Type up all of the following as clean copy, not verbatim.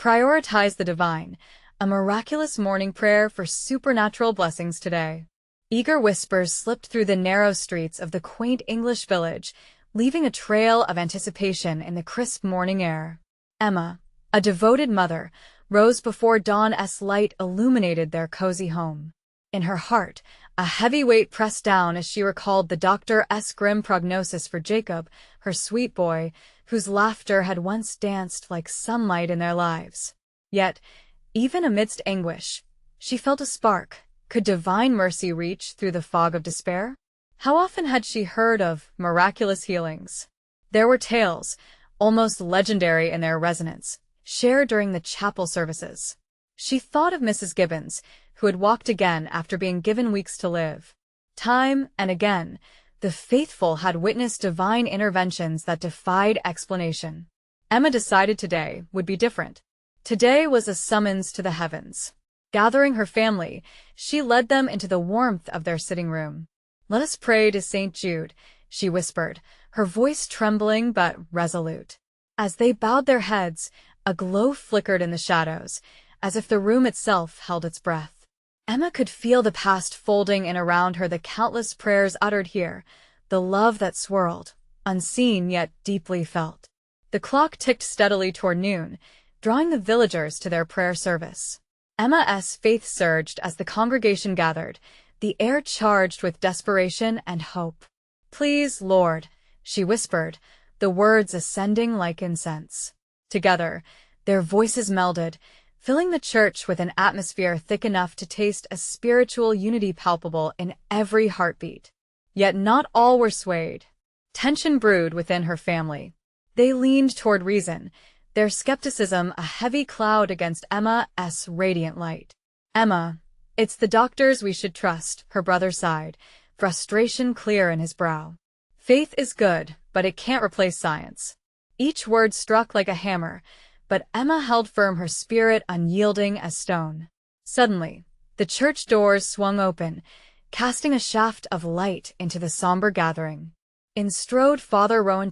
Prioritize the divine, a miraculous morning prayer for supernatural blessings today. Eager whispers slipped through the narrow streets of the quaint English village, leaving a trail of anticipation in the crisp morning air. Emma, a devoted mother, rose before dawn's light illuminated their cozy home. In her heart, a heavy weight pressed down as she recalled the doctor's grim prognosis for Jacob, her sweet boy, whose laughter had once danced like sunlight in their lives. Yet, even amidst anguish, she felt a spark. Could divine mercy reach through the fog of despair? How often had she heard of miraculous healings? There were tales, almost legendary in their resonance, shared during the chapel services. She thought of Mrs. Gibbons, who had walked again after being given weeks to live. Time and again, the faithful had witnessed divine interventions that defied explanation. Emma decided today would be different. Today was a summons to the heavens. Gathering her family, she led them into the warmth of their sitting room. "Let us pray to St. Jude," she whispered, her voice trembling but resolute. As they bowed their heads, a glow flickered in the shadows, as if the room itself held its breath. Emma could feel the past folding in around her, the countless prayers uttered here, the love that swirled, unseen yet deeply felt. The clock ticked steadily toward noon, drawing the villagers to their prayer service. Emma's faith surged as the congregation gathered, the air charged with desperation and hope. "Please, Lord," she whispered, the words ascending like incense. Together, their voices melded, filling the church with an atmosphere thick enough to taste a spiritual unity palpable in every heartbeat. Yet not all were swayed. Tension brewed within her family. They leaned toward reason, their skepticism a heavy cloud against Emma's radiant light. "Emma, it's the doctors we should trust," her brother sighed, frustration clear in his brow. "Faith is good, but it can't replace science." Each word struck like a hammer, but Emma held firm, her spirit unyielding as stone. Suddenly, the church doors swung open, casting a shaft of light into the somber gathering. In strode Father Rowan,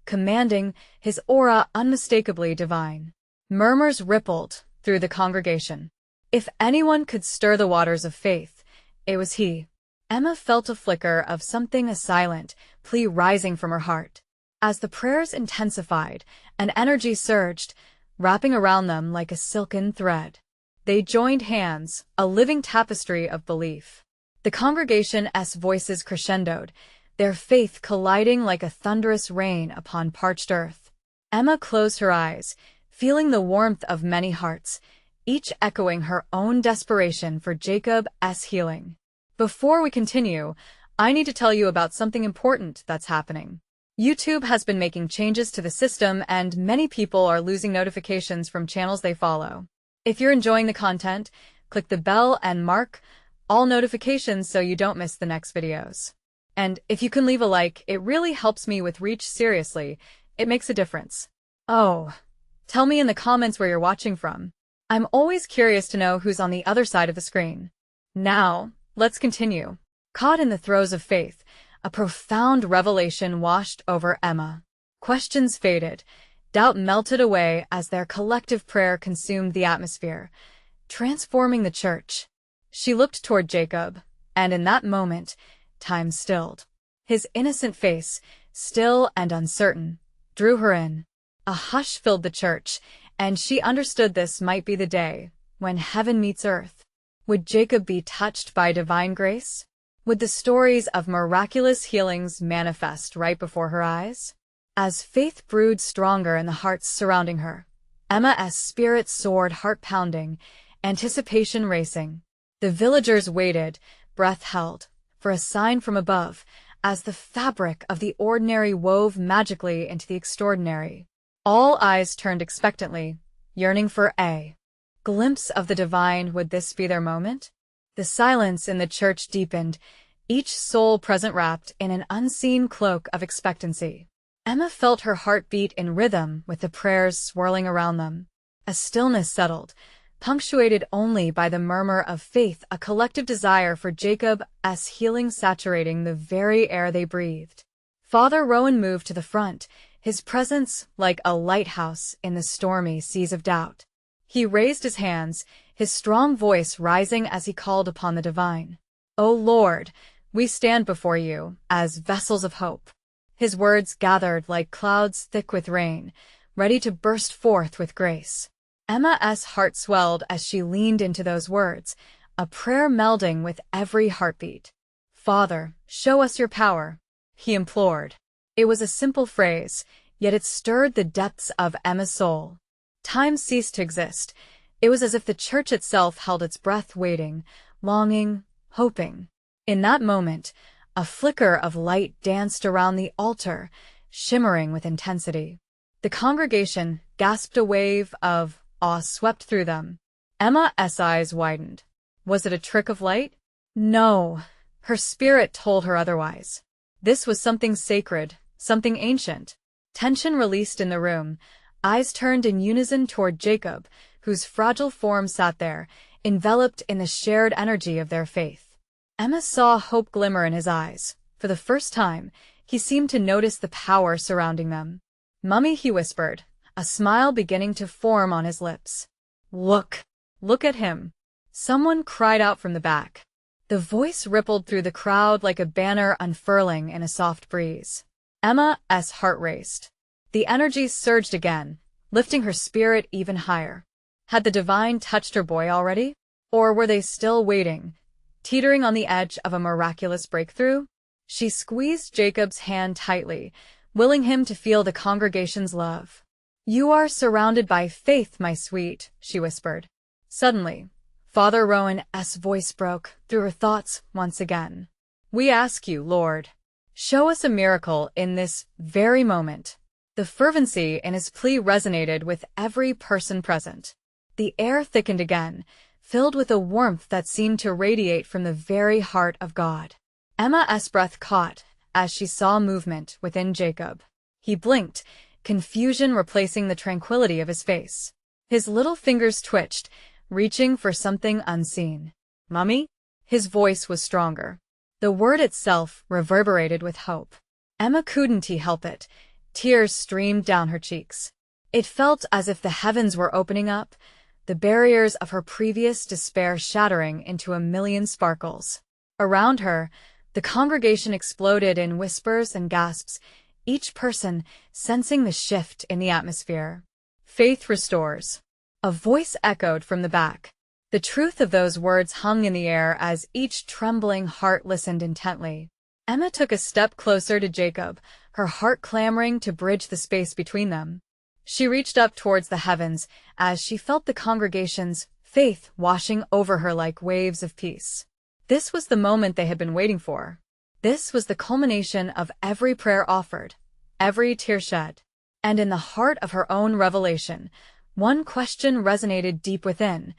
commanding, his aura unmistakably divine. Murmurs rippled through the congregation. If anyone could stir the waters of faith, it was he. Emma felt a flicker of something, a silent plea rising from her heart. As the prayers intensified, an energy surged, wrapping around them like a silken thread. They joined hands, a living tapestry of belief. The congregation's voices crescendoed, their faith colliding like a thunderous rain upon parched earth. Emma closed her eyes, feeling the warmth of many hearts, each echoing her own desperation for Jacob's healing. Before we continue, I need to tell you about something important that's happening. YouTube has been making changes to the system, and many people are losing notifications from channels they follow. If you're enjoying the content, click the bell and mark all notifications so you don't miss the next videos. And if you can leave a like, it really helps me with reach. Seriously, it makes a difference. Oh, tell me in the comments where you're watching from. I'm always curious to know who's on the other side of the screen. Now, let's continue. Caught in the throes of faith, a profound revelation washed over Emma. Questions faded, doubt melted away as their collective prayer consumed the atmosphere, transforming the church. She looked toward Jacob, and in that moment, time stilled. His innocent face, still and uncertain, drew her in. A hush filled the church, and she understood this might be the day when heaven meets earth. Would Jacob be touched by divine grace? Would the stories of miraculous healings manifest right before her eyes? As faith brewed stronger in the hearts surrounding her, Emma's spirit soared, heart pounding, anticipation racing. The villagers waited, breath held, for a sign from above, as the fabric of the ordinary wove magically into the extraordinary. All eyes turned expectantly, yearning for a glimpse of the divine. Would this be their moment? The silence in the church deepened, each soul present wrapped in an unseen cloak of expectancy. Emma felt her heart beat in rhythm with the prayers swirling around them. A stillness settled, punctuated only by the murmur of faith, a collective desire for Jacob's healing saturating the very air they breathed. Father Rowan moved to the front, his presence like a lighthouse in the stormy seas of doubt. He raised his hands, his strong voice rising as he called upon the divine. "O Lord, we stand before you as vessels of hope." His words gathered like clouds thick with rain, ready to burst forth with grace. Emma's heart swelled as she leaned into those words, a prayer melding with every heartbeat. "Father, show us your power," he implored. It was a simple phrase, yet it stirred the depths of Emma's soul. Time ceased to exist. It was as if the church itself held its breath, waiting, longing, hoping. In that moment, a flicker of light danced around the altar, shimmering with intensity. The congregation gasped. A wave of awe swept through them. Emma's eyes widened. Was it a trick of light? No. Her spirit told her otherwise. This was something sacred, something ancient. Tension released in the room. Eyes turned in unison toward Jacob, whose fragile form sat there, enveloped in the shared energy of their faith. Emma saw hope glimmer in his eyes. For the first time, he seemed to notice the power surrounding them. "Mummy," he whispered, a smile beginning to form on his lips. Look at him." Someone cried out from the back. The voice rippled through the crowd like a banner unfurling in a soft breeze. Emma's heart raced. The energy surged again, lifting her spirit even higher. Had the divine touched her boy already? Or were they still waiting, teetering on the edge of a miraculous breakthrough? She squeezed Jacob's hand tightly, willing him to feel the congregation's love. "You are surrounded by faith, my sweet," she whispered. Suddenly, Father Rowan's voice broke through her thoughts once again. "We ask you, Lord, show us a miracle in this very moment." The fervency in his plea resonated with every person present. The air thickened again, filled with a warmth that seemed to radiate from the very heart of God. Emma's breath caught as she saw movement within Jacob. He blinked, confusion replacing the tranquility of his face. His little fingers twitched, reaching for something unseen. "Mummy?" His voice was stronger. The word itself reverberated with hope. Emma couldn't help it. Tears streamed down her cheeks. It felt as if the heavens were opening up, the barriers of her previous despair shattering into a million sparkles. Around her, the congregation exploded in whispers and gasps, each person sensing the shift in the atmosphere. "Faith restores." A voice echoed from the back. The truth of those words hung in the air as each trembling heart listened intently. Emma took a step closer to Jacob, her heart clamoring to bridge the space between them. She reached up towards the heavens as she felt the congregation's faith washing over her like waves of peace. This was the moment they had been waiting for. This was the culmination of every prayer offered, every tear shed. And in the heart of her own revelation, one question resonated deep within.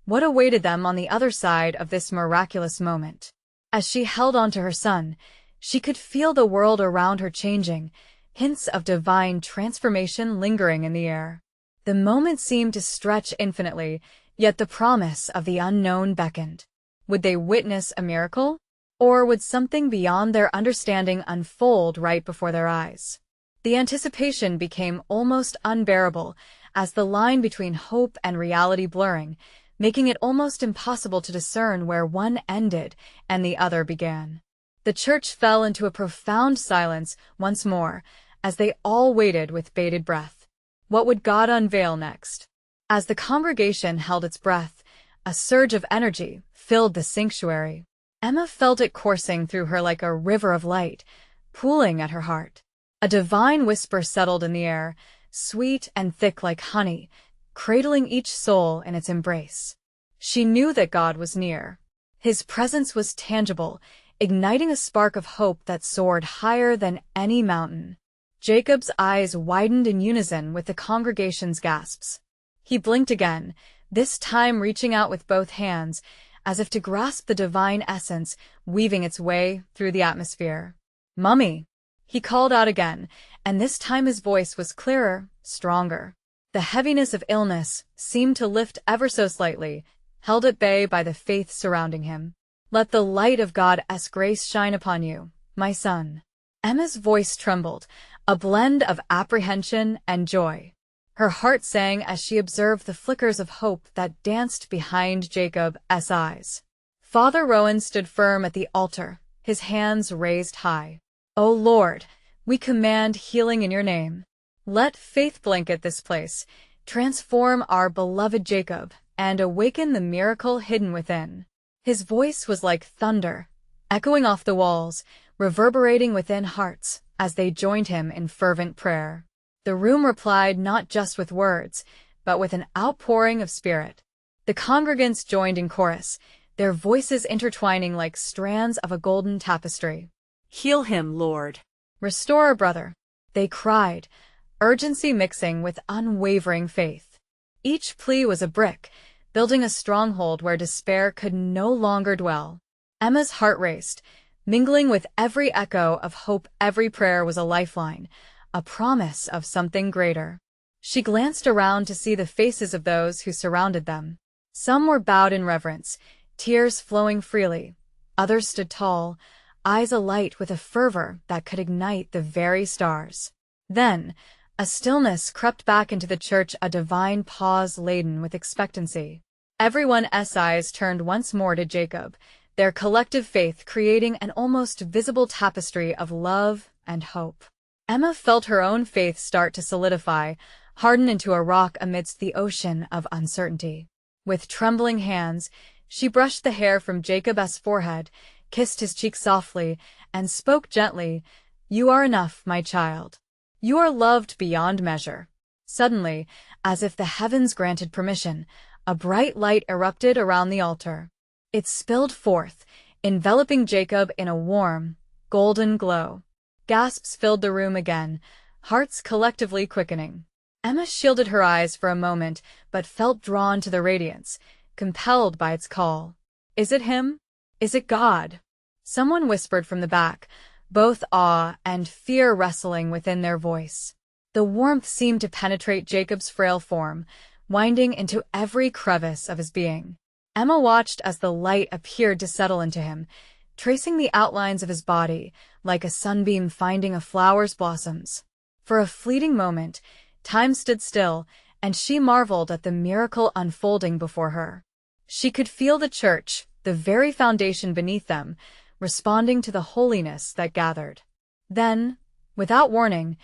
What awaited them on the other side of this miraculous moment? As she held on to her son, she could feel the world around her changing, hints of divine transformation lingering in the air. The moment seemed to stretch infinitely, yet the promise of the unknown beckoned. Would they witness a miracle? Or would something beyond their understanding unfold right before their eyes? The anticipation became almost unbearable, as the line between hope and reality blurring, making it almost impossible to discern where one ended and the other began. The church fell into a profound silence once more, as they all waited with bated breath. What would God unveil next? As the congregation held its breath, a surge of energy filled the sanctuary. Emma felt it coursing through her like a river of light, pooling at her heart. A divine whisper settled in the air, sweet and thick like honey, cradling each soul in its embrace. She knew that God was near. His presence was tangible, igniting a spark of hope that soared higher than any mountain. Jacob's eyes widened in unison with the congregation's gasps. He blinked again, this time reaching out with both hands, as if to grasp the divine essence weaving its way through the atmosphere. "Mummy!" He called out again, and this time his voice was clearer, stronger. The heaviness of illness seemed to lift ever so slightly, held at bay by the faith surrounding him. "Let the light of God's grace shine upon you, my son." Emma's voice trembled, a blend of apprehension and joy. Her heart sang as she observed the flickers of hope that danced behind Jacob's eyes. Father Rowan stood firm at the altar, his hands raised high. "O Lord, we command healing in your name. Let faith blanket this place, transform our beloved Jacob, and awaken the miracle hidden within." His voice was like thunder, echoing off the walls, reverberating within hearts as they joined him in fervent prayer. The room replied not just with words, but with an outpouring of spirit. The congregants joined in chorus, their voices intertwining like strands of a golden tapestry. "Heal him, Lord. "Restore our brother," they cried, urgency mixing with unwavering faith. Each plea was a brick, building a stronghold where despair could no longer dwell. Emma's heart raced, mingling with every echo of hope. Every prayer was a lifeline, a promise of something greater. She glanced around to see the faces of those who surrounded them. Some were bowed in reverence, tears flowing freely. Others stood tall, eyes alight with a fervor that could ignite the very stars. Then, a stillness crept back into the church, a divine pause laden with expectancy. Everyone's eyes turned once more to Jacob, their collective faith creating an almost visible tapestry of love and hope. Emma felt her own faith start to solidify, harden into a rock amidst the ocean of uncertainty. With trembling hands, she brushed the hair from Jacob's forehead, kissed his cheek softly, and spoke gently, "You are enough, my child. You are loved beyond measure." Suddenly, as if the heavens granted permission, a bright light erupted around the altar. It spilled forth, enveloping Jacob in a warm, golden glow. Gasps filled the room again, hearts collectively quickening. Emma shielded her eyes for a moment, but felt drawn to the radiance, compelled by its call. "Is it him? Is it God?" Someone whispered from the back, both awe and fear wrestling within their voice. The warmth seemed to penetrate Jacob's frail form, winding into every crevice of his being. Emma watched as the light appeared to settle into him, tracing the outlines of his body, like a sunbeam finding a flower's blossoms. For a fleeting moment, time stood still, and she marveled at the miracle unfolding before her. She could feel the church, the very foundation beneath them, responding to the holiness that gathered. Then, without warning,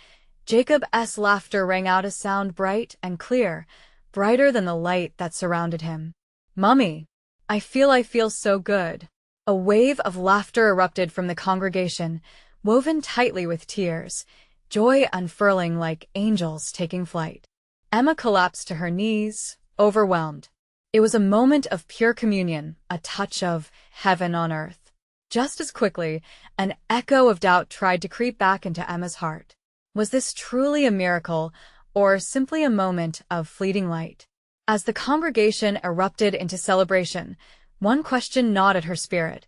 Jacob's laughter rang out, a sound bright and clear, brighter than the light that surrounded him. "Mummy, I feel so good." A wave of laughter erupted from the congregation, woven tightly with tears, joy unfurling like angels taking flight. Emma collapsed to her knees, overwhelmed. It was a moment of pure communion, a touch of heaven on earth. Just as quickly, an echo of doubt tried to creep back into Emma's heart. Was this truly a miracle, or simply a moment of fleeting light? As the congregation erupted into celebration, one question gnawed at her spirit.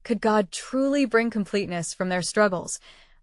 Could God truly bring completeness from their struggles,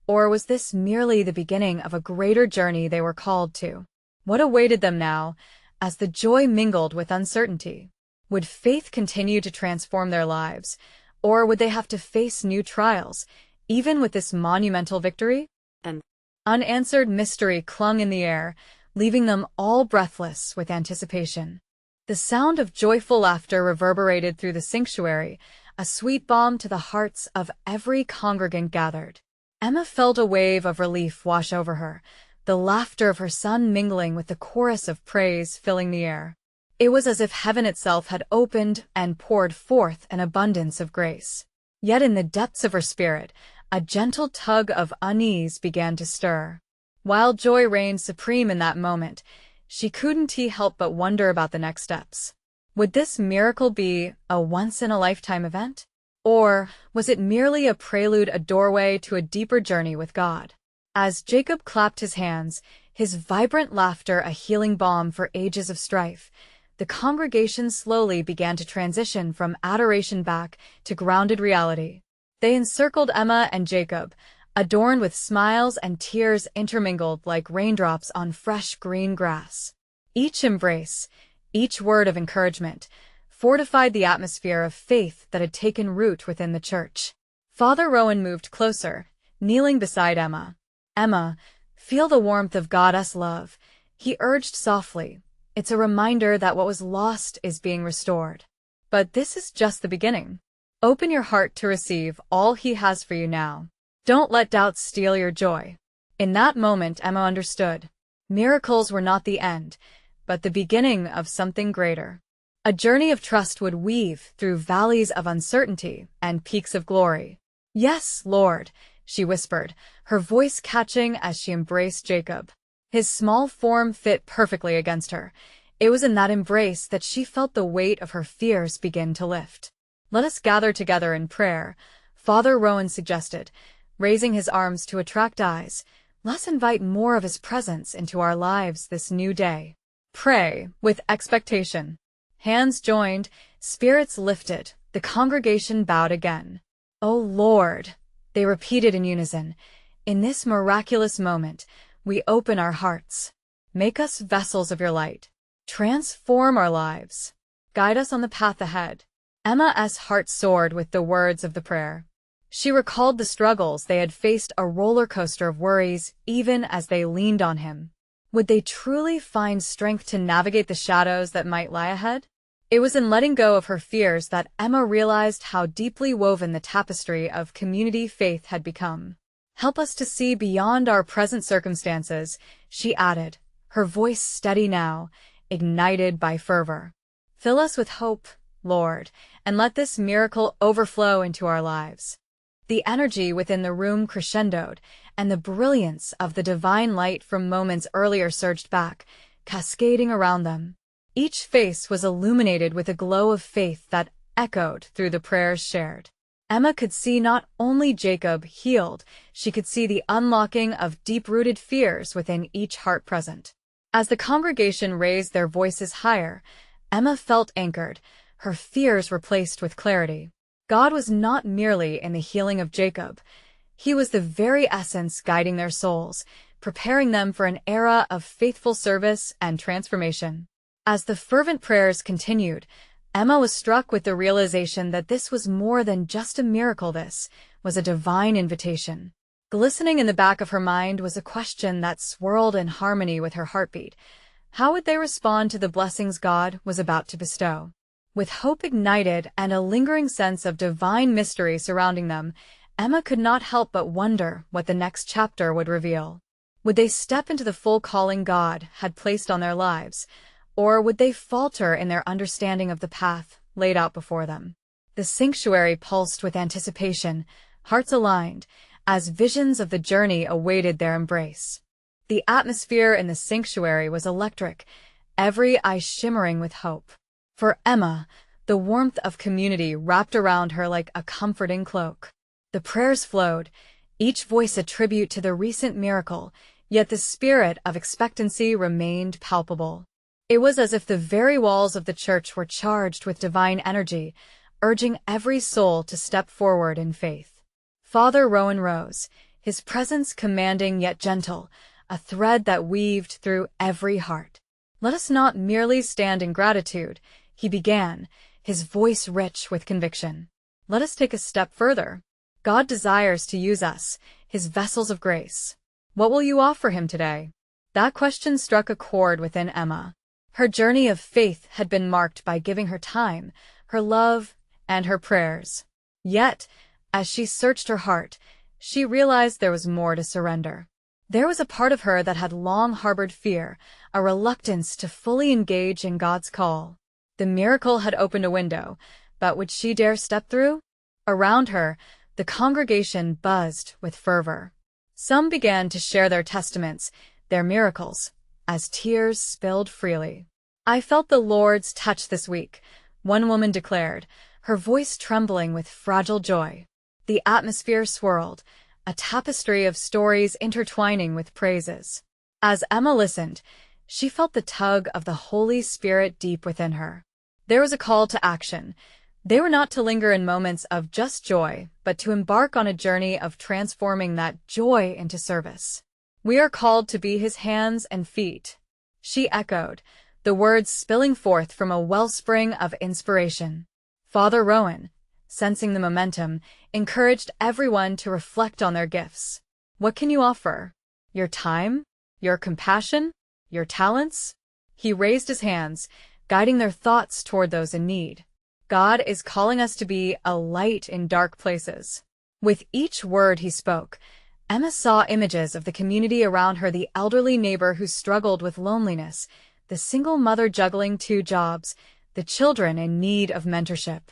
or was this merely the beginning of a greater journey they were called to? What awaited them now, as the joy mingled with uncertainty? Would faith continue to transform their lives, or would they have to face new trials, even with this monumental victory? An unanswered mystery clung in the air, leaving them all breathless with anticipation. The sound of joyful laughter reverberated through the sanctuary, a sweet balm to the hearts of every congregant gathered. Emma felt a wave of relief wash over her, the laughter of her son mingling with the chorus of praise filling the air. It was as if heaven itself had opened and poured forth an abundance of grace. Yet in the depths of her spirit, a gentle tug of unease began to stir. While joy reigned supreme in that moment, she couldn't help but wonder about the next steps. Would this miracle be a once-in-a-lifetime event? Or was it merely a prelude, a doorway to a deeper journey with God? As Jacob clapped his hands, his vibrant laughter a healing balm for ages of strife, the congregation slowly began to transition from adoration back to grounded reality. They encircled Emma and Jacob, adorned with smiles and tears intermingled like raindrops on fresh green grass. Each embrace, each word of encouragement, fortified the atmosphere of faith that had taken root within the church. Father Rowan moved closer, kneeling beside Emma. "Emma, feel the warmth of Goddess love," he urged softly. "It's a reminder that what was lost is being restored. But this is just the beginning. Open your heart to receive all he has for you now. Don't let doubts steal your joy." In that moment, Emma understood. Miracles were not the end, but the beginning of something greater. A journey of trust would weave through valleys of uncertainty and peaks of glory. "Yes, Lord," she whispered, her voice catching as she embraced Jacob. His small form fit perfectly against her. It was in that embrace that she felt the weight of her fears begin to lift. "Let us gather together in prayer," Father Rowan suggested, raising his arms to attract eyes. "Let's invite more of his presence into our lives this new day. Pray with expectation." Hands joined, spirits lifted, the congregation bowed again. "O Lord," they repeated in unison, "in this miraculous moment, we open our hearts. Make us vessels of your light. Transform our lives. Guide us on the path ahead." Emma's heart soared with the words of the prayer. She recalled the struggles they had faced, a roller coaster of worries, even as they leaned on him. Would they truly find strength to navigate the shadows that might lie ahead? It was in letting go of her fears that Emma realized how deeply woven the tapestry of community faith had become. "Help us to see beyond our present circumstances," she added, her voice steady now, ignited by fervor. "Fill us with hope, Lord, and let this miracle overflow into our lives." The energy within the room crescendoed, and the brilliance of the divine light from moments earlier surged back, cascading around them. Each face was illuminated with a glow of faith that echoed through the prayers shared. Emma could see not only Jacob healed, she could see the unlocking of deep-rooted fears within each heart present. As the congregation raised their voices higher, Emma felt anchored, her fears replaced with clarity. God was not merely in the healing of Jacob. He was the very essence guiding their souls, preparing them for an era of faithful service and transformation. As the fervent prayers continued, Emma was struck with the realization that this was more than just a miracle. This was a divine invitation. Glistening in the back of her mind was a question that swirled in harmony with her heartbeat. How would they respond to the blessings God was about to bestow? With hope ignited and a lingering sense of divine mystery surrounding them, Emma could not help but wonder what the next chapter would reveal. Would they step into the full calling God had placed on their lives, or would they falter in their understanding of the path laid out before them? The sanctuary pulsed with anticipation, hearts aligned, as visions of the journey awaited their embrace. The atmosphere in the sanctuary was electric, every eye shimmering with hope. For Emma, the warmth of community wrapped around her like a comforting cloak. The prayers flowed, each voice a tribute to the recent miracle, yet the spirit of expectancy remained palpable. It was as if the very walls of the church were charged with divine energy, urging every soul to step forward in faith. Father Rowan rose, his presence commanding yet gentle, a thread that weaved through every heart. "Let us not merely stand in gratitude," he began, his voice rich with conviction. "Let us take a step further. God desires to use us, his vessels of grace. What will you offer him today?" That question struck a chord within Emma. Her journey of faith had been marked by giving her time, her love, and her prayers. Yet, as she searched her heart, she realized there was more to surrender. There was a part of her that had long harbored fear, a reluctance to fully engage in God's call. The miracle had opened a window, but would she dare step through? Around her, the congregation buzzed with fervor. Some began to share their testaments, their miracles, as tears spilled freely. "I felt the Lord's touch this week," one woman declared, her voice trembling with fragile joy. The atmosphere swirled, a tapestry of stories intertwining with praises. As Emma listened, she felt the tug of the Holy Spirit deep within her. There was a call to action. They were not to linger in moments of just joy, but to embark on a journey of transforming that joy into service. "We are called to be his hands and feet," she echoed, the words spilling forth from a wellspring of inspiration. Father Rowan, sensing the momentum, encouraged everyone to reflect on their gifts. What can you offer? Your time? Your compassion? Your talents? He raised his hands, guiding their thoughts toward those in need. God is calling us to be a light in dark places. With each word he spoke, Emma saw images of the community around her, the elderly neighbor who struggled with loneliness, the single mother juggling 2 jobs, the children in need of mentorship.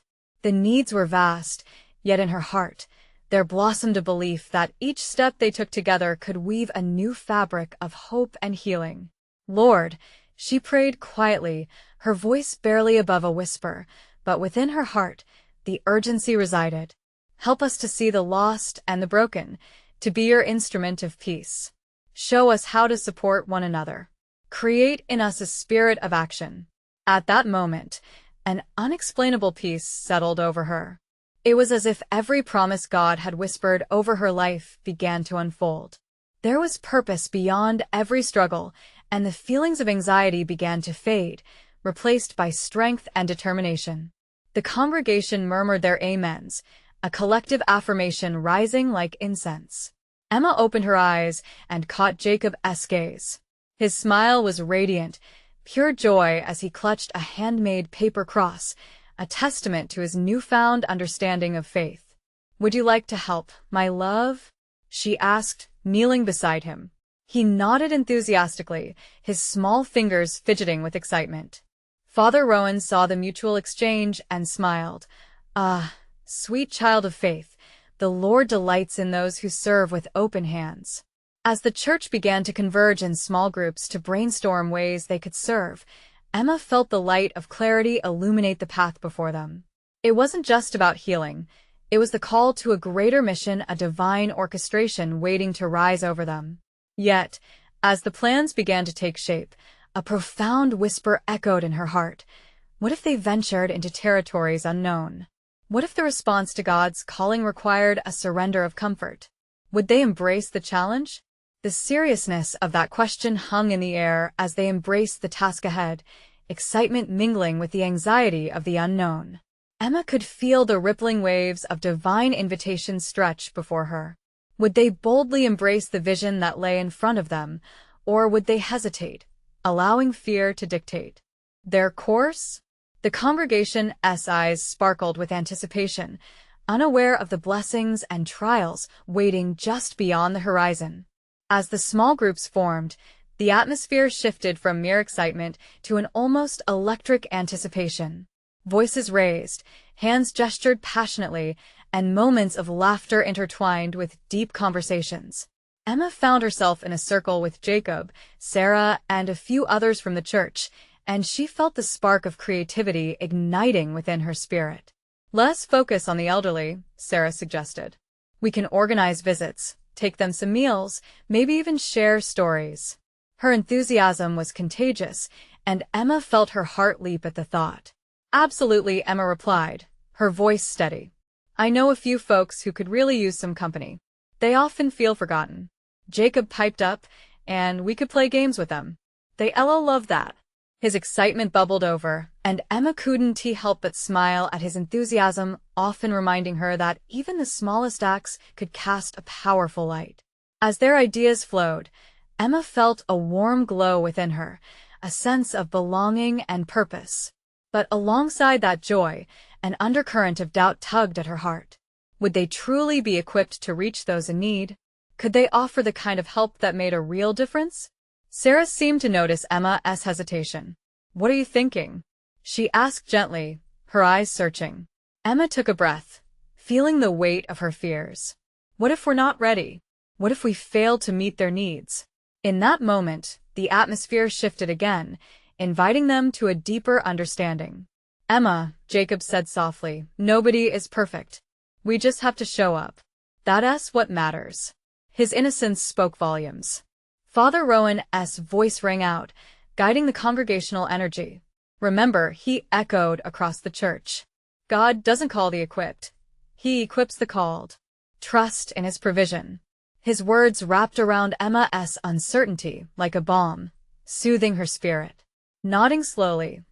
The needs were vast, yet in her heart, there blossomed a belief that each step they took together could weave a new fabric of hope and healing. Lord, she prayed quietly, her voice barely above a whisper, but within her heart, the urgency resided. Help us to see the lost and the broken, to be your instrument of peace. Show us how to support one another. Create in us a spirit of action. At that moment, an unexplainable peace settled over her. It was as if every promise God had whispered over her life began to unfold. There was purpose beyond every struggle, and the feelings of anxiety began to fade, replaced by strength and determination. The congregation murmured their amens, a collective affirmation rising like incense. Emma opened her eyes and caught Jacob's gaze. His smile was radiant, pure joy as he clutched a handmade paper cross, a testament to his newfound understanding of faith. "Would you like to help, my love?" she asked, kneeling beside him. He nodded enthusiastically, his small fingers fidgeting with excitement. Father Rowan saw the mutual exchange and smiled. "Ah, sweet child of faith, the Lord delights in those who serve with open hands." As the church began to converge in small groups to brainstorm ways they could serve, Emma felt the light of clarity illuminate the path before them. It wasn't just about healing. It was the call to a greater mission, a divine orchestration waiting to rise over them. Yet, as the plans began to take shape, a profound whisper echoed in her heart. What if they ventured into territories unknown? What if the response to God's calling required a surrender of comfort? Would they embrace the challenge? The seriousness of that question hung in the air as they embraced the task ahead, excitement mingling with the anxiety of the unknown. Emma could feel the rippling waves of divine invitation stretch before her. Would they boldly embrace the vision that lay in front of them, or would they hesitate, allowing fear to dictate their course? The congregation's eyes sparkled with anticipation, unaware of the blessings and trials waiting just beyond the horizon. As the small groups formed, the atmosphere shifted from mere excitement to an almost electric anticipation. Voices raised, hands gestured passionately, and moments of laughter intertwined with deep conversations. Emma found herself in a circle with Jacob, Sarah, and a few others from the church, and she felt the spark of creativity igniting within her spirit. "Less focus on the elderly," Sarah suggested. "We can organize visits, take them some meals, maybe even share stories." Her enthusiasm was contagious, and Emma felt her heart leap at the thought. "Absolutely," Emma replied, her voice steady. "I know a few folks who could really use some company. They often feel forgotten." Jacob piped up, "And we could play games with them. They'll love that." His excitement bubbled over, and Emma couldn't help but smile at his enthusiasm, often reminding her that even the smallest acts could cast a powerful light. As their ideas flowed, Emma felt a warm glow within her, a sense of belonging and purpose. But alongside that joy, an undercurrent of doubt tugged at her heart. Would they truly be equipped to reach those in need? Could they offer the kind of help that made a real difference? Sarah seemed to notice Emma's hesitation. "What are you thinking?" she asked gently, her eyes searching. Emma took a breath, feeling the weight of her fears. What if we're not ready? What if we fail to meet their needs? In that moment, the atmosphere shifted again, inviting them to a deeper understanding. "Emma," Jacob said softly, "nobody is perfect. We just have to show up. That's what matters." His innocence spoke volumes. Father Rowan's voice rang out, guiding the congregational energy. "Remember," he echoed across the church. "God doesn't call the equipped. He equips the called. Trust in his provision." His words wrapped around Emma's uncertainty like a balm, soothing her spirit. Nodding slowly,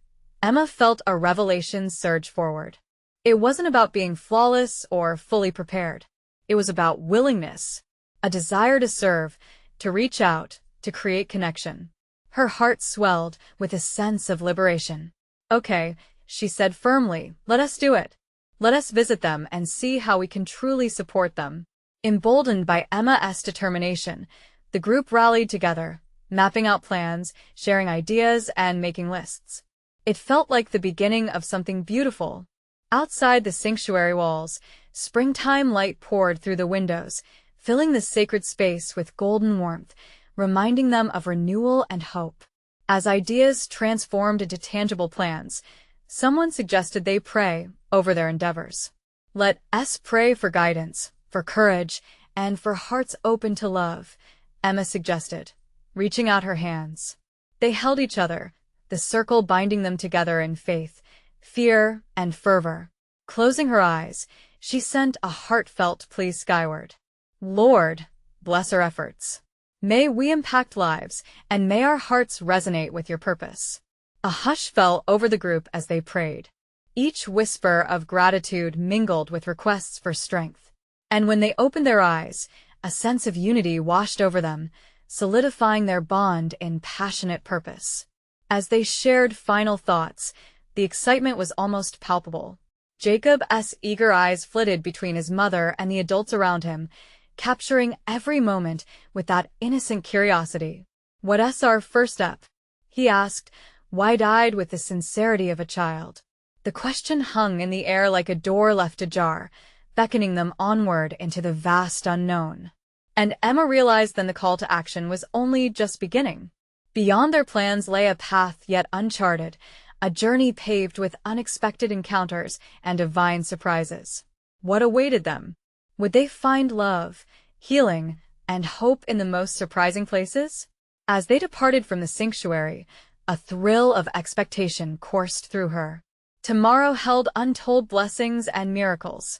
Emma felt a revelation surge forward. It wasn't about being flawless or fully prepared. It was about willingness, a desire to serve, to reach out, to create connection. Her heart swelled with a sense of liberation. "Okay," she said firmly, "let us do it. Let us visit them and see how we can truly support them." Emboldened by Emma's determination, the group rallied together, mapping out plans, sharing ideas, and making lists. It felt like the beginning of something beautiful. Outside the sanctuary walls, springtime light poured through the windows, filling the sacred space with golden warmth, reminding them of renewal and hope. As ideas transformed into tangible plans, someone suggested they pray over their endeavors. "Let us pray for guidance, for courage, and for hearts open to love," Emma suggested, reaching out her hands. They held each other, the circle binding them together in faith, fear, and fervor. Closing her eyes, she sent a heartfelt plea skyward. "Lord, bless our efforts. May we impact lives, and may our hearts resonate with your purpose." A hush fell over the group as they prayed. Each whisper of gratitude mingled with requests for strength. And when they opened their eyes, a sense of unity washed over them, solidifying their bond in passionate purpose. As they shared final thoughts, the excitement was almost palpable. Jacob's eager eyes flitted between his mother and the adults around him, capturing every moment with that innocent curiosity. "What's our first step?" he asked, wide-eyed with the sincerity of a child. The question hung in the air like a door left ajar, beckoning them onward into the vast unknown. And Emma realized then the call to action was only just beginning. Beyond their plans lay a path yet uncharted, a journey paved with unexpected encounters and divine surprises. What awaited them? Would they find love, healing, and hope in the most surprising places? As they departed from the sanctuary, a thrill of expectation coursed through her. Tomorrow held untold blessings and miracles.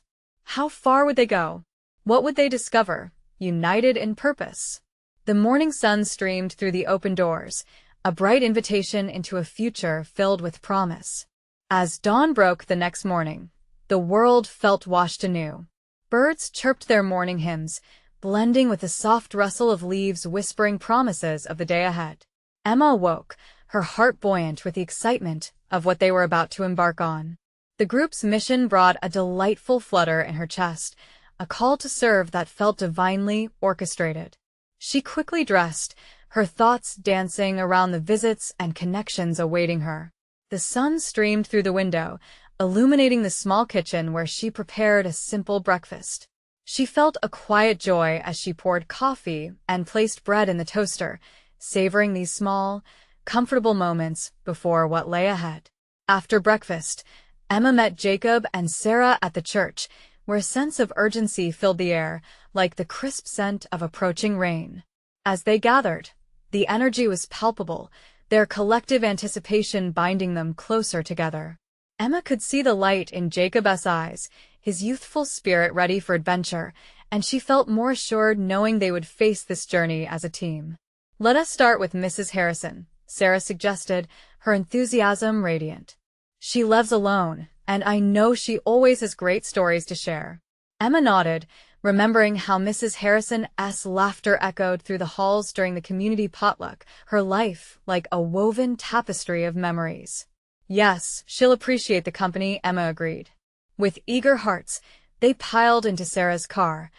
How far would they go? What would they discover, united in purpose? The morning sun streamed through the open doors, a bright invitation into a future filled with promise. As dawn broke the next morning, the world felt washed anew. Birds chirped their morning hymns, blending with the soft rustle of leaves whispering promises of the day ahead. Emma awoke, her heart buoyant with the excitement of what they were about to embark on. The group's mission brought a delightful flutter in her chest, a call to serve that felt divinely orchestrated. She quickly dressed, her thoughts dancing around the visits and connections awaiting her. The sun streamed through the window, illuminating the small kitchen where she prepared a simple breakfast. She felt a quiet joy as she poured coffee and placed bread in the toaster, savoring these small, comfortable moments before what lay ahead. After breakfast, Emma met Jacob and Sarah at the church, where a sense of urgency filled the air, like the crisp scent of approaching rain. As they gathered, the energy was palpable, their collective anticipation binding them closer together. Emma could see the light in Jacob's eyes, his youthful spirit ready for adventure, and she felt more assured knowing they would face this journey as a team. "Let us start with Mrs. Harrison," Sarah suggested, her enthusiasm radiant. "She lives alone, and I know she always has great stories to share." Emma nodded, remembering how Mrs. Harrison's laughter echoed through the halls during the community potluck, her life like a woven tapestry of memories. "Yes, she'll appreciate the company," Emma agreed. With eager hearts, they piled into Sarah's car,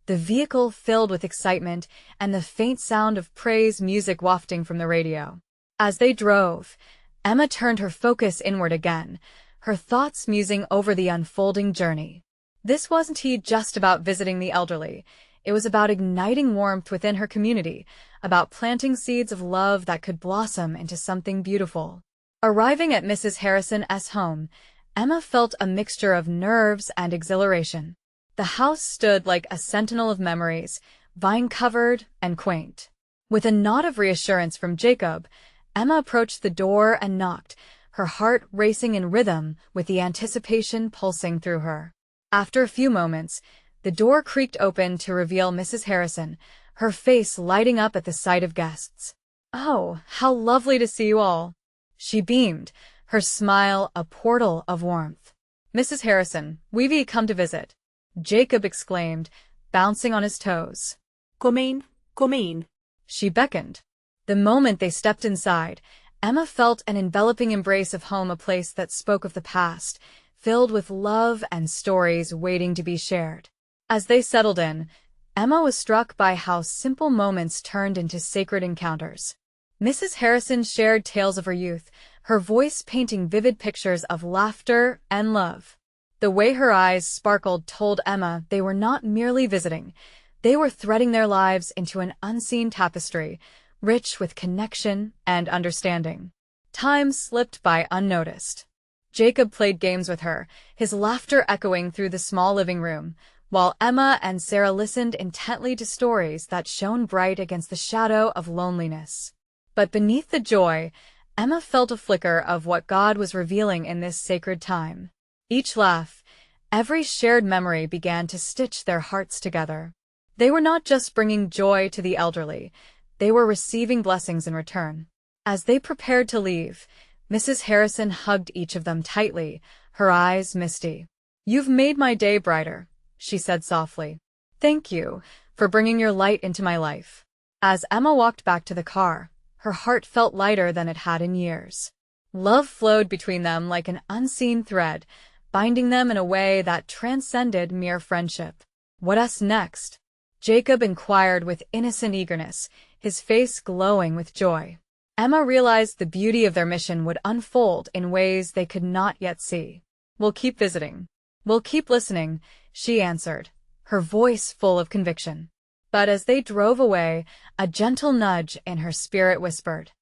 the vehicle filled with excitement and the faint sound of praise music wafting from the radio. As they drove, Emma turned her focus inward again, her thoughts musing over the unfolding journey. This wasn't just about visiting the elderly. It was about igniting warmth within her community, about planting seeds of love that could blossom into something beautiful. Arriving at Mrs. Harrison's home, Emma felt a mixture of nerves and exhilaration. The house stood like a sentinel of memories, vine-covered and quaint. With a nod of reassurance from Jacob, Emma approached the door and knocked, her heart racing in rhythm with the anticipation pulsing through her. After a few moments, the door creaked open to reveal Mrs. Harrison, her face lighting up at the sight of guests. "Oh, how lovely to see you all!" She beamed, her smile a portal of warmth. Mrs. Harrison, we've come to visit, Jacob exclaimed, bouncing on his toes. Come in, come in. She beckoned. The moment they stepped inside, Emma felt an enveloping embrace of home, a place that spoke of the past, filled with love and stories waiting to be shared. As they settled in, Emma was struck by how simple moments turned into sacred encounters. Mrs. Harrison shared tales of her youth, her voice painting vivid pictures of laughter and love. The way her eyes sparkled told Emma they were not merely visiting, they were threading their lives into an unseen tapestry, rich with connection and understanding. Time slipped by unnoticed. Jacob played games with her, his laughter echoing through the small living room, while Emma and Sarah listened intently to stories that shone bright against the shadow of loneliness. But beneath the joy, Emma felt a flicker of what God was revealing in this sacred time. Each laugh, every shared memory began to stitch their hearts together. They were not just bringing joy to the elderly, they were receiving blessings in return. As they prepared to leave, Mrs. Harrison hugged each of them tightly, her eyes misty. "You've made my day brighter," she said softly. "Thank you for bringing your light into my life." As Emma walked back to the car, her heart felt lighter than it had in years. Love flowed between them like an unseen thread, binding them in a way that transcended mere friendship. "What's next?" Jacob inquired with innocent eagerness, his face glowing with joy. Emma realized the beauty of their mission would unfold in ways they could not yet see. "We'll keep visiting. We'll keep listening," she answered, her voice full of conviction. But as they drove away, a gentle nudge in her spirit whispered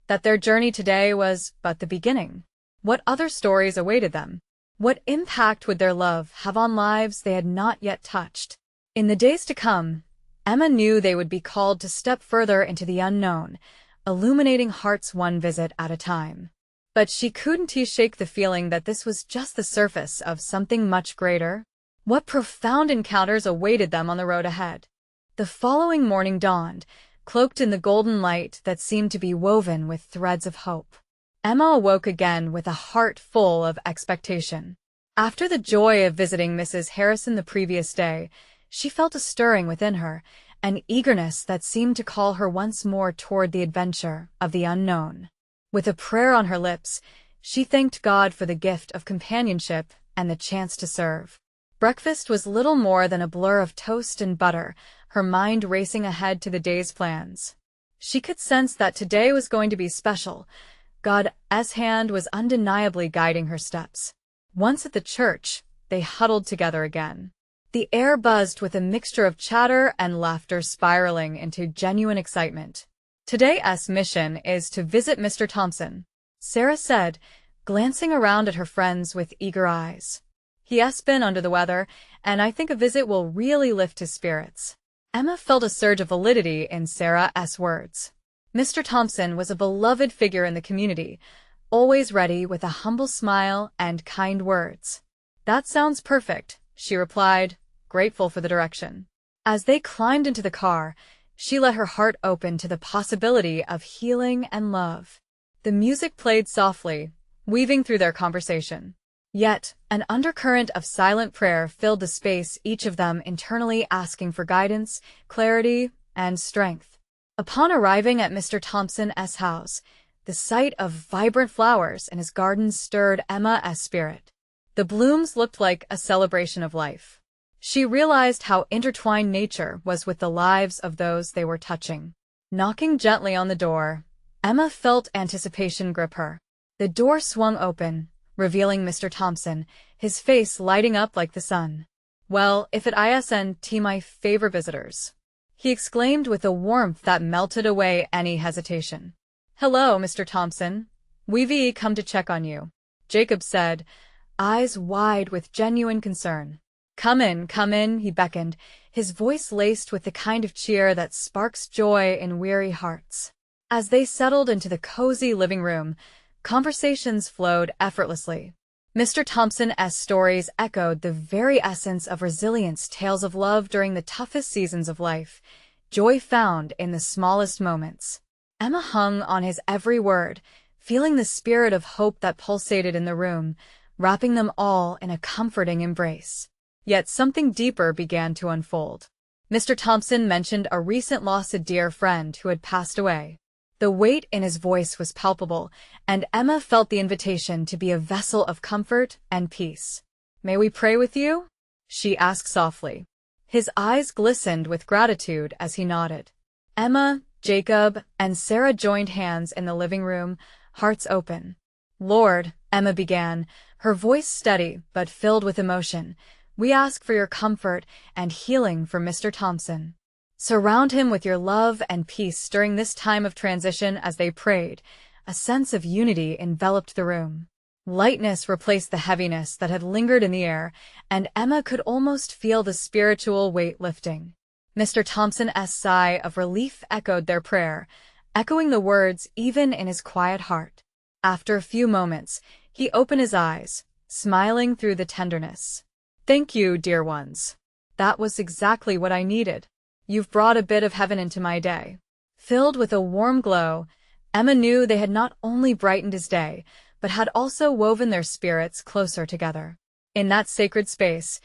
that their journey today was but the beginning. What other stories awaited them? What impact would their love have on lives they had not yet touched? In the days to come, Emma knew they would be called to step further into the unknown, illuminating hearts one visit at a time. But she couldn't shake the feeling that this was just the surface of something much greater. What profound encounters awaited them on the road ahead? The following morning dawned, cloaked in the golden light that seemed to be woven with threads of hope. Emma awoke again with a heart full of expectation. After the joy of visiting Mrs. Harrison the previous day, she felt a stirring within her, an eagerness that seemed to call her once more toward the adventure of the unknown. With a prayer on her lips, she thanked God for the gift of companionship and the chance to serve. Breakfast was little more than a blur of toast and butter, her mind racing ahead to the day's plans. She could sense that today was going to be special. God's hand was undeniably guiding her steps. Once at the church, they huddled together again. The air buzzed with a mixture of chatter and laughter spiraling into genuine excitement. "Today's mission is to visit Mr. Thompson," Sarah said, glancing around at her friends with eager eyes. "He's been under the weather, and I think a visit will really lift his spirits." Emma felt a surge of validity in Sarah's words. Mr. Thompson was a beloved figure in the community, always ready with a humble smile and kind words. "That sounds perfect," she replied, grateful for the direction. As they climbed into the car, she let her heart open to the possibility of healing and love. The music played softly, weaving through their conversation. Yet, an undercurrent of silent prayer filled the space, each of them internally asking for guidance, clarity, and strength. Upon arriving at Mr. Thompson's house, the sight of vibrant flowers in his garden stirred Emma's spirit. The blooms looked like a celebration of life. She realized how intertwined nature was with the lives of those they were touching. Knocking gently on the door, Emma felt anticipation grip her. The door swung open, revealing Mr. Thompson, his face lighting up like the sun. "Well, if it isn't my favorite visitors," he exclaimed with a warmth that melted away any hesitation. "Hello, Mr. Thompson. We've come to check on you," Jacob said, eyes wide with genuine concern. Come in, he beckoned, his voice laced with the kind of cheer that sparks joy in weary hearts. As they settled into the cozy living room, conversations flowed effortlessly. Mr. Thompson's stories echoed the very essence of resilience, tales of love during the toughest seasons of life, joy found in the smallest moments. Emma hung on his every word, feeling the spirit of hope that pulsated in the room, wrapping them all in a comforting embrace. Yet something deeper began to unfold. Mr. Thompson mentioned a recent loss, a dear friend who had passed away. The weight in his voice was palpable, and Emma felt the invitation to be a vessel of comfort and peace. "May we pray with you?" she asked softly. His eyes glistened with gratitude as he nodded. Emma, Jacob, and Sarah joined hands in the living room, hearts open. "Lord," Emma began, her voice steady but filled with emotion, "we ask for your comfort and healing for Mr. Thompson. Surround him with your love and peace." During this time of transition, as they prayed, a sense of unity enveloped the room. Lightness replaced the heaviness that had lingered in the air, and Emma could almost feel the spiritual weight lifting. Mr. Thompson's sigh of relief echoed their prayer, echoing the words even in his quiet heart. After a few moments, he opened his eyes, smiling through the tenderness. "Thank you, dear ones. That was exactly what I needed. You've brought a bit of heaven into my day." Filled with a warm glow, Emma knew they had not only brightened his day, but had also woven their spirits closer together. In that sacred space,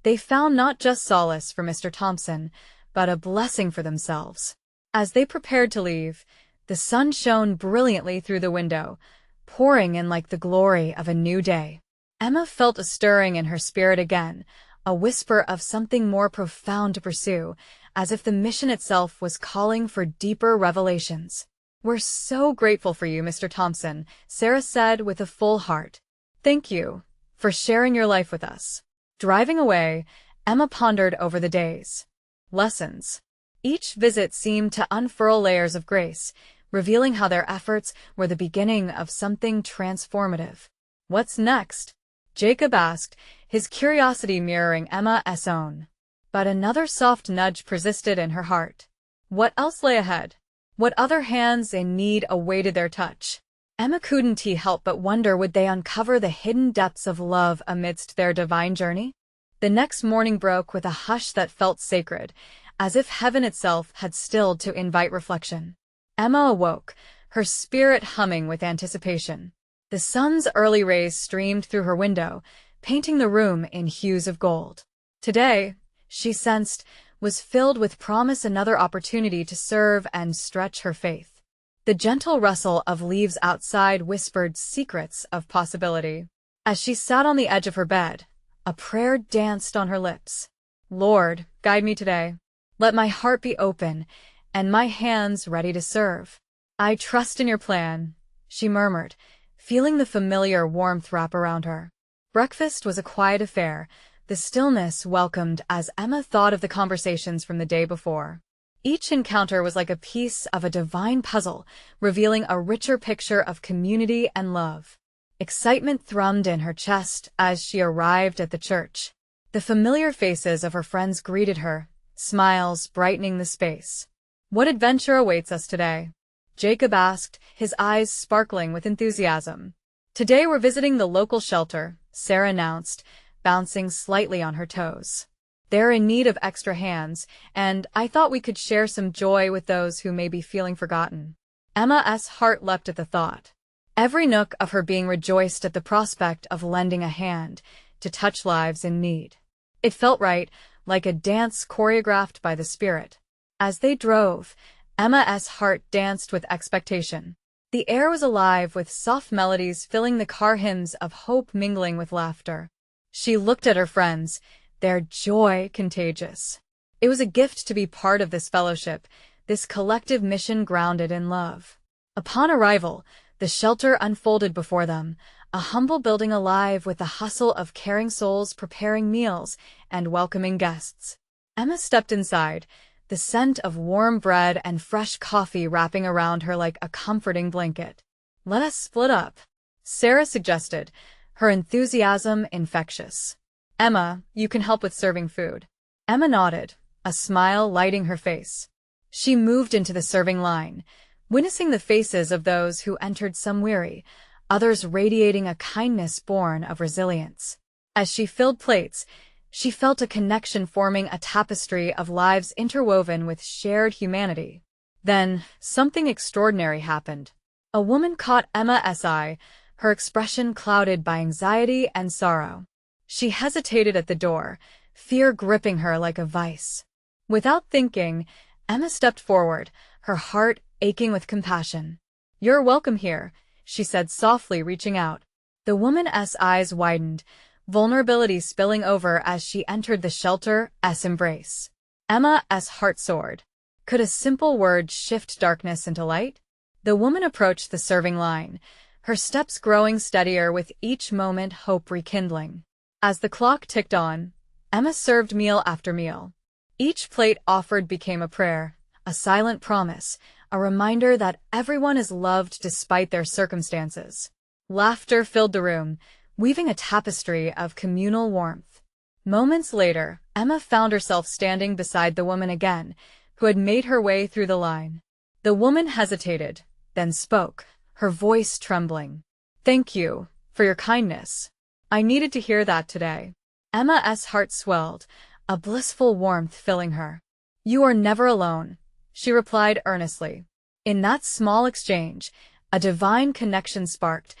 they found not just solace for Mr. Thompson, but a blessing for themselves. As they prepared to leave, the sun shone brilliantly through the window, pouring in like the glory of a new day. Emma felt a stirring in her spirit again, a whisper of something more profound to pursue, as if the mission itself was calling for deeper revelations. "We're so grateful for you, Mr. Thompson," Sarah said with a full heart. "Thank you for sharing your life with us." Driving away, Emma pondered over the day's lessons. Each visit seemed to unfurl layers of grace, revealing how their efforts were the beginning of something transformative. "What's next?" Jacob asked, his curiosity mirroring Emma's own. But another soft nudge persisted in her heart. What else lay ahead? What other hands in need awaited their touch? Emma couldn't help but wonder, would they uncover the hidden depths of love amidst their divine journey? The next morning broke with a hush that felt sacred, as if heaven itself had stilled to invite reflection. Emma awoke, her spirit humming with anticipation. The sun's early rays streamed through her window, painting the room in hues of gold. Today, she sensed, was filled with promise, another opportunity to serve and stretch her faith. The gentle rustle of leaves outside whispered secrets of possibility. As she sat on the edge of her bed, a prayer danced on her lips. "Lord, guide me today. Let my heart be open and my hands ready to serve. I trust in your plan," she murmured, feeling the familiar warmth wrap around her. Breakfast was a quiet affair, the stillness welcomed as Emma thought of the conversations from the day before. Each encounter was like a piece of a divine puzzle, revealing a richer picture of community and love. Excitement thrummed in her chest as she arrived at the church. The familiar faces of her friends greeted her, smiles brightening the space. "What adventure awaits us today?" Jacob asked, his eyes sparkling with enthusiasm. "Today we're visiting the local shelter," Sarah announced, bouncing slightly on her toes. "They're in need of extra hands, and I thought we could share some joy with those who may be feeling forgotten." Emma's heart leapt at the thought. Every nook of her being rejoiced at the prospect of lending a hand to touch lives in need. It felt right, like a dance choreographed by the spirit. As they drove, Emma's heart danced with expectation. The air was alive with soft melodies filling the car, hymns of hope mingling with laughter. She looked at her friends, their joy contagious. It was a gift to be part of this fellowship, this collective mission grounded in love. Upon arrival, the shelter unfolded before them, a humble building alive with the hustle of caring souls preparing meals and welcoming guests. Emma stepped inside, the scent of warm bread and fresh coffee wrapping around her like a comforting blanket. "Let us split up," Sarah suggested, her enthusiasm infectious. "Emma, you can help with serving food." Emma nodded, a smile lighting her face. She moved into the serving line, witnessing the faces of those who entered, some weary, others radiating a kindness born of resilience. As she filled plates, she felt a connection forming, a tapestry of lives interwoven with shared humanity. Then, something extraordinary happened. A woman caught Emma's eye, her expression clouded by anxiety and sorrow. She hesitated at the door, fear gripping her like a vice. Without thinking, Emma stepped forward, her heart aching with compassion. "You're welcome here," she said softly, reaching out. The woman's eyes widened, vulnerability spilling over as she entered the shelter's embrace. Emma's heart soared. Could a simple word shift darkness into light? The woman approached the serving line, her steps growing steadier with each moment, hope rekindling. As the clock ticked on, Emma served meal after meal. Each plate offered became a prayer, a silent promise, a reminder that everyone is loved despite their circumstances. Laughter filled the room, weaving a tapestry of communal warmth. Moments later, Emma found herself standing beside the woman again, who had made her way through the line. The woman hesitated, then spoke, her voice trembling. "Thank you for your kindness. I needed to hear that today." Emma's heart swelled, a blissful warmth filling her. "You are never alone," she replied earnestly. In that small exchange, a divine connection sparked,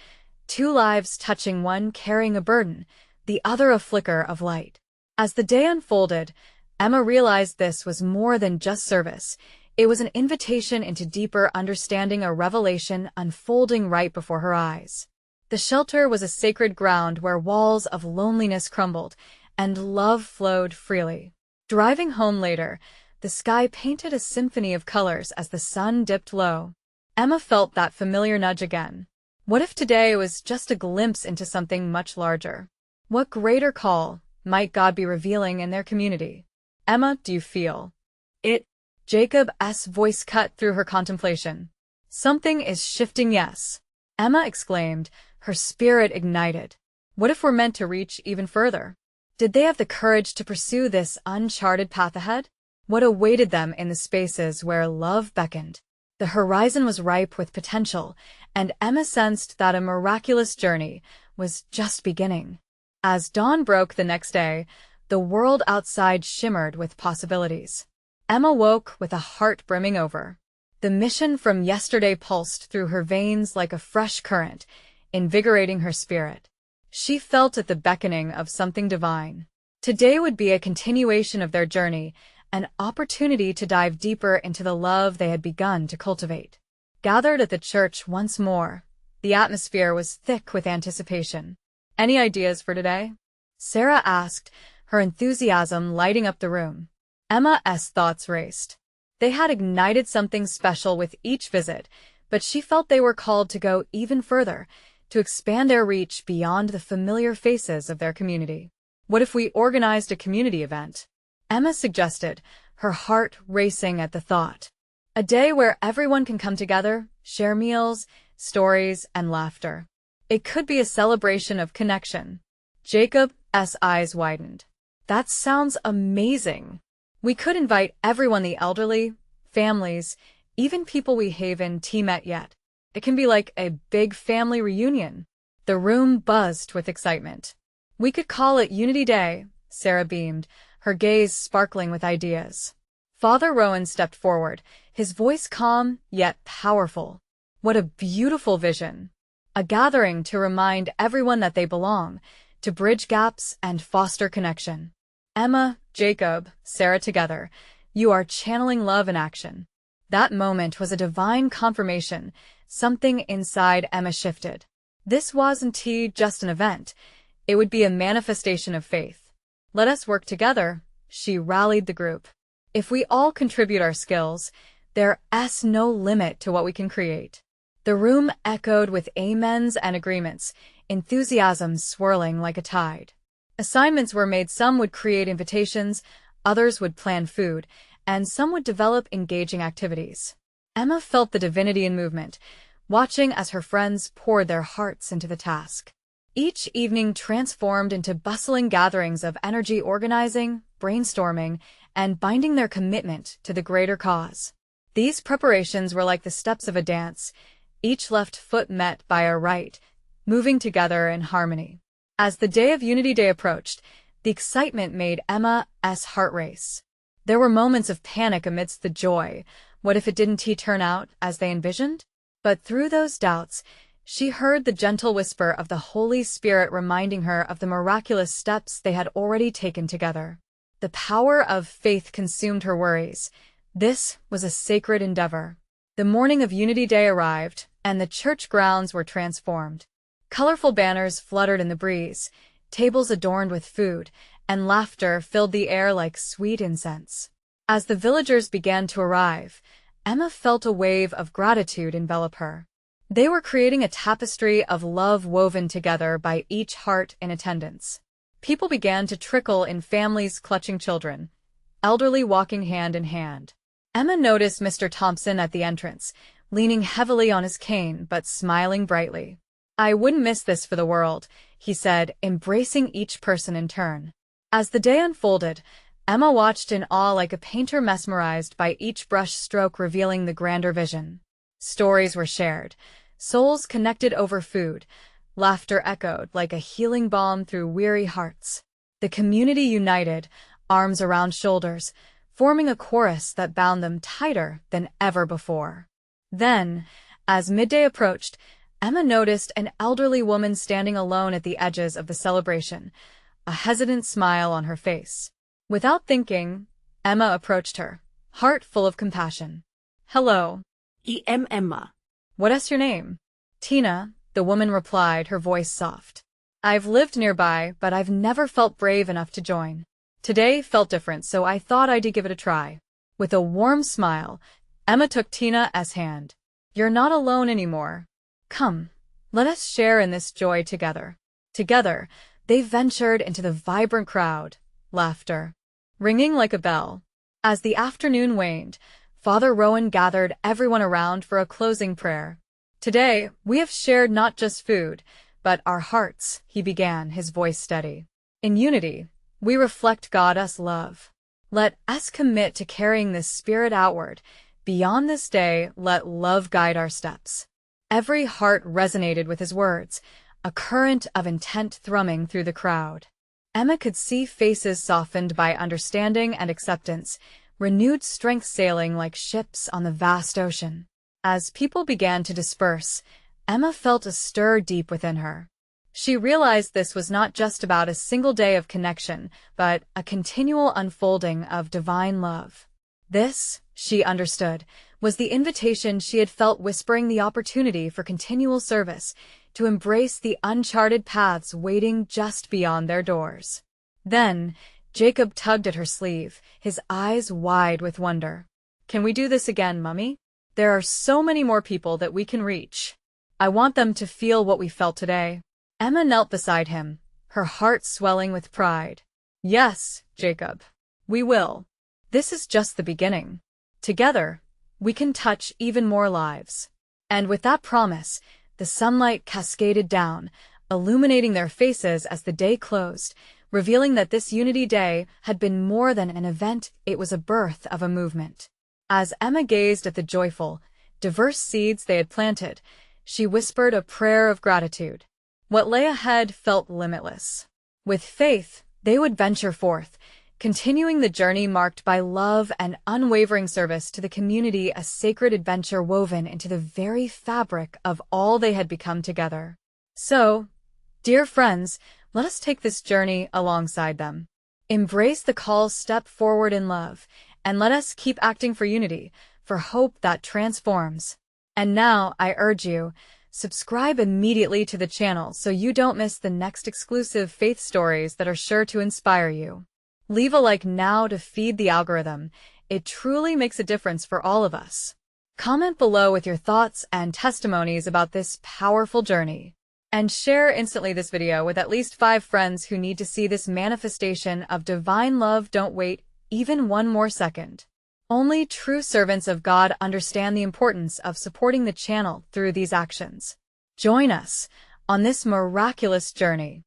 two lives touching, one carrying a burden, the other a flicker of light. As the day unfolded, Emma realized this was more than just service. It was an invitation into deeper understanding, a revelation unfolding right before her eyes. The shelter was a sacred ground where walls of loneliness crumbled, and love flowed freely. Driving home later, the sky painted a symphony of colors as the sun dipped low. Emma felt that familiar nudge again. What if today was just a glimpse into something much larger? What greater call might God be revealing in their community? "Emma, do you feel it?" Jacob's voice cut through her contemplation. "Something is shifting, yes," Emma exclaimed, her spirit ignited. What if we're meant to reach even further? Did they have the courage to pursue this uncharted path ahead? What awaited them in the spaces where love beckoned? The horizon was ripe with potential, and Emma sensed that a miraculous journey was just beginning. As dawn broke the next day, the world outside shimmered with possibilities. Emma woke with a heart brimming over. The mission from yesterday pulsed through her veins like a fresh current, invigorating her spirit. She felt at the beckoning of something divine. Today would be a continuation of their journey, an opportunity to dive deeper into the love they had begun to cultivate. Gathered at the church once more, the atmosphere was thick with anticipation. "Any ideas for today?" Sarah asked, her enthusiasm lighting up the room. Emma's thoughts raced. They had ignited something special with each visit, but she felt they were called to go even further, to expand their reach beyond the familiar faces of their community. "What if we organized a community event?" Emma suggested, her heart racing at the thought. "A day where everyone can come together, share meals, stories, and laughter. It could be a celebration of connection." Jacob's eyes widened. "That sounds amazing. We could invite everyone, the elderly, families, even people we haven't met yet. It can be like a big family reunion." The room buzzed with excitement. "We could call it Unity Day," Sarah beamed, her gaze sparkling with ideas. Father Rowan stepped forward, his voice calm yet powerful. "What a beautiful vision. A gathering to remind everyone that they belong, to bridge gaps and foster connection." Emma, Jacob, Sarah together, you are channeling love in action. That moment was a divine confirmation. Something inside Emma shifted. This wasn't just an event. It would be a manifestation of faith. "Let us work together," she rallied the group. "If we all contribute our skills, there's no limit to what we can create." The room echoed with amens and agreements, enthusiasm swirling like a tide. Assignments were made. Some would create invitations, others would plan food, and some would develop engaging activities. Emma felt the divinity in movement, watching as her friends poured their hearts into the task. Each evening transformed into bustling gatherings of energy, organizing, brainstorming, and binding their commitment to the greater cause. These preparations were like the steps of a dance, each left foot met by a right, moving together in harmony. As the day of Unity Day approached, the excitement made Emma's heart race. There were moments of panic amidst the joy. What if it didn't turn out as they envisioned? But through those doubts, She heard the gentle whisper of the Holy Spirit reminding her of the miraculous steps they had already taken together. The power of faith consumed her worries. This was a sacred endeavor. The morning of Unity Day arrived, and the church grounds were transformed. Colorful banners fluttered in the breeze, tables adorned with food, and laughter filled the air like sweet incense. As the villagers began to arrive, Emma felt a wave of gratitude envelop her. They were creating a tapestry of love woven together by each heart in attendance. People began to trickle in, families clutching children, elderly walking hand in hand. Emma noticed Mr. Thompson at the entrance, leaning heavily on his cane but smiling brightly. "I wouldn't miss this for the world," he said, embracing each person in turn. As the day unfolded, Emma watched in awe like a painter mesmerized by each brush stroke revealing the grander vision. Stories were shared, souls connected over food, laughter echoed like a healing balm through weary hearts. The community united, arms around shoulders, forming a chorus that bound them tighter than ever before. Then, as midday approached, Emma noticed an elderly woman standing alone at the edges of the celebration, a hesitant smile on her face. Without thinking, Emma approached her, heart full of compassion. "Hello. Emma. What's your name?" "Tina," the woman replied, her voice soft. "I've lived nearby, but I've never felt brave enough to join. Today felt different, so I thought I'd give it a try." With a warm smile, Emma took Tina's hand. "You're not alone anymore. Come, let us share in this joy together." Together, they ventured into the vibrant crowd, laughter ringing like a bell. As the afternoon waned, Father Rowan gathered everyone around for a closing prayer. "Today, we have shared not just food, but our hearts," he began, his voice steady. "In unity, we reflect God's love. Let us commit to carrying this spirit outward. Beyond this day, let love guide our steps." Every heart resonated with his words, a current of intent thrumming through the crowd. Emma could see faces softened by understanding and acceptance, renewed strength sailing like ships on the vast ocean. As people began to disperse, Emma felt a stir deep within her. She realized this was not just about a single day of connection, but a continual unfolding of divine love. This, she understood, was the invitation she had felt, whispering the opportunity for continual service, to embrace the uncharted paths waiting just beyond their doors. Then, Jacob tugged at her sleeve, his eyes wide with wonder. "Can we do this again, Mummy? There are so many more people that we can reach. I want them to feel what we felt today." Emma knelt beside him, her heart swelling with pride. "Yes, Jacob. We will. This is just the beginning. Together, we can touch even more lives." And with that promise, the sunlight cascaded down, illuminating their faces as the day closed, revealing that this Unity Day had been more than an event, it was a birth of a movement. As Emma gazed at the joyful, diverse seeds they had planted, she whispered a prayer of gratitude. What lay ahead felt limitless. With faith, they would venture forth, continuing the journey marked by love and unwavering service to the community, a sacred adventure woven into the very fabric of all they had become together. So, dear friends, let us take this journey alongside them. Embrace the call, step forward in love, and let us keep acting for unity, for hope that transforms. And now, I urge you, subscribe immediately to the channel so you don't miss the next exclusive faith stories that are sure to inspire you. Leave a like now to feed the algorithm. It truly makes a difference for all of us. Comment below with your thoughts and testimonies about this powerful journey. And share instantly this video with at least 5 friends who need to see this manifestation of divine love. Don't wait even one more second. Only true servants of God understand the importance of supporting the channel through these actions. Join us on this miraculous journey.